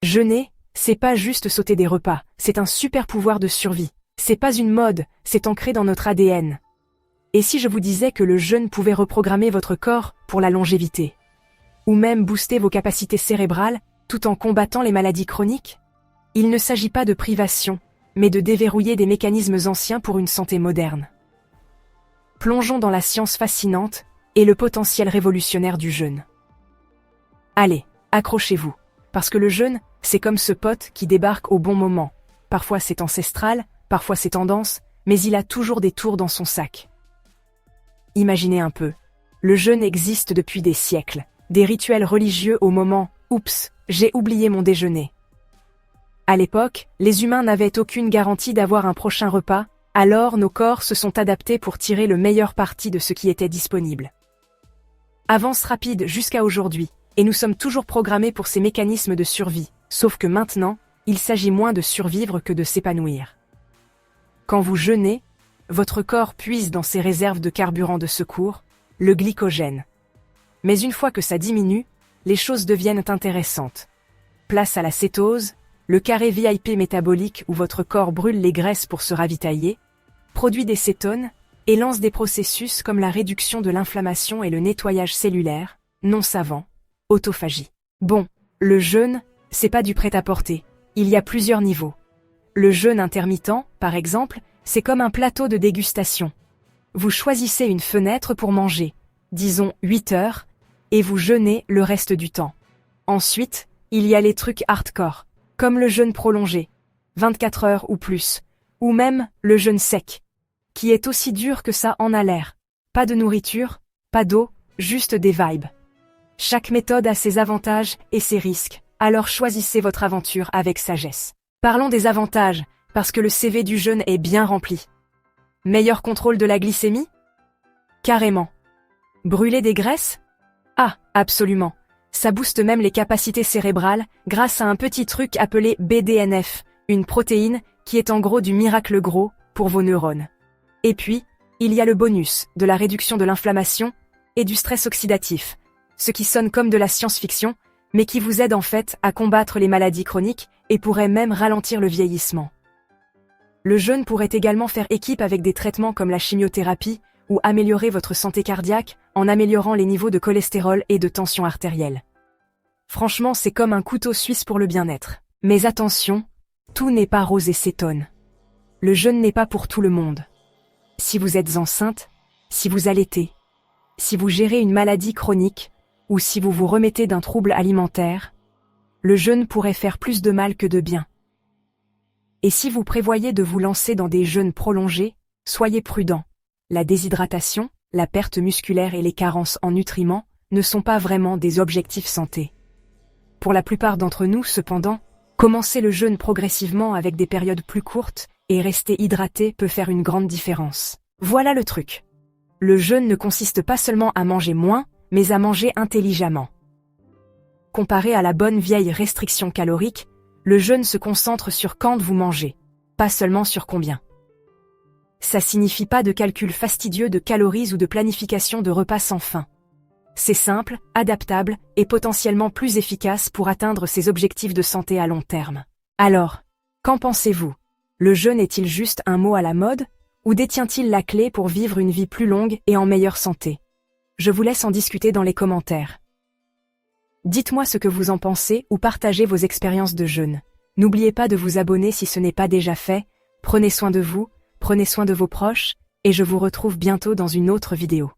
Jeûner, c'est pas juste sauter des repas, c'est un super pouvoir de survie. C'est pas une mode, c'est ancré dans notre ADN. Et si je vous disais que le jeûne pouvait reprogrammer votre corps pour la longévité? Ou même booster vos capacités cérébrales tout en combattant les maladies chroniques? Il ne s'agit pas de privation, mais de déverrouiller des mécanismes anciens pour une santé moderne. Plongeons dans la science fascinante et le potentiel révolutionnaire du jeûne. Allez, accrochez-vous, parce que le jeûne, c'est comme ce pote qui débarque au bon moment. Parfois c'est ancestral, parfois c'est tendance, mais il a toujours des tours dans son sac. Imaginez un peu. Le jeûne existe depuis des siècles. Des rituels religieux au moment « Oups, j'ai oublié mon déjeuner ». À l'époque, les humains n'avaient aucune garantie d'avoir un prochain repas, alors nos corps se sont adaptés pour tirer le meilleur parti de ce qui était disponible. Avance rapide jusqu'à aujourd'hui, et nous sommes toujours programmés pour ces mécanismes de survie, sauf que maintenant, il s'agit moins de survivre que de s'épanouir. Quand vous jeûnez, votre corps puise dans ses réserves de carburant de secours, le glycogène. Mais une fois que ça diminue, les choses deviennent intéressantes. Place à la cétose, le carré VIP métabolique où votre corps brûle les graisses pour se ravitailler, produit des cétones et lance des processus comme la réduction de l'inflammation et le nettoyage cellulaire, non savant, autophagie. Bon, le jeûne, c'est pas du prêt-à-porter, il y a plusieurs niveaux. Le jeûne intermittent, par exemple, c'est comme un plateau de dégustation. Vous choisissez une fenêtre pour manger, disons 8 heures, et vous jeûnez le reste du temps. Ensuite, il y a les trucs hardcore, comme le jeûne prolongé, 24 heures ou plus, ou même le jeûne sec, qui est aussi dur que ça en a l'air. Pas de nourriture, pas d'eau, juste des vibes. Chaque méthode a ses avantages et ses risques, alors choisissez votre aventure avec sagesse. Parlons des avantages, parce que le CV du jeûne est bien rempli. Meilleur contrôle de la glycémie? Carrément. Brûler des graisses? Ah, absolument. Ça booste même les capacités cérébrales grâce à un petit truc appelé BDNF, une protéine qui est en gros du miracle gros pour vos neurones. Et puis, il y a le bonus de la réduction de l'inflammation et du stress oxydatif, ce qui sonne comme de la science-fiction, mais qui vous aide en fait à combattre les maladies chroniques et pourrait même ralentir le vieillissement. Le jeûne pourrait également faire équipe avec des traitements comme la chimiothérapie ou améliorer votre santé cardiaque en améliorant les niveaux de cholestérol et de tension artérielle. Franchement, c'est comme un couteau suisse pour le bien-être. Mais attention, tout n'est pas rose et cétone. Le jeûne n'est pas pour tout le monde. Si vous êtes enceinte, si vous allaitez, si vous gérez une maladie chronique ou si vous vous remettez d'un trouble alimentaire, le jeûne pourrait faire plus de mal que de bien. Et si vous prévoyez de vous lancer dans des jeûnes prolongés, soyez prudent. La déshydratation, la perte musculaire et les carences en nutriments ne sont pas vraiment des objectifs santé. Pour la plupart d'entre nous, cependant, commencer le jeûne progressivement avec des périodes plus courtes et rester hydraté peut faire une grande différence. Voilà le truc. Le jeûne ne consiste pas seulement à manger moins, mais à manger intelligemment. Comparé à la bonne vieille restriction calorique, le jeûne se concentre sur quand vous mangez, pas seulement sur combien. Ça signifie pas de calcul fastidieux de calories ou de planification de repas sans fin. C'est simple, adaptable et potentiellement plus efficace pour atteindre ses objectifs de santé à long terme. Alors, qu'en pensez-vous? Le jeûne est-il juste un mot à la mode, ou détient-il la clé pour vivre une vie plus longue et en meilleure santé? Je vous laisse en discuter dans les commentaires. Dites-moi ce que vous en pensez ou partagez vos expériences de jeûne. N'oubliez pas de vous abonner si ce n'est pas déjà fait. Prenez soin de vous, prenez soin de vos proches, et je vous retrouve bientôt dans une autre vidéo.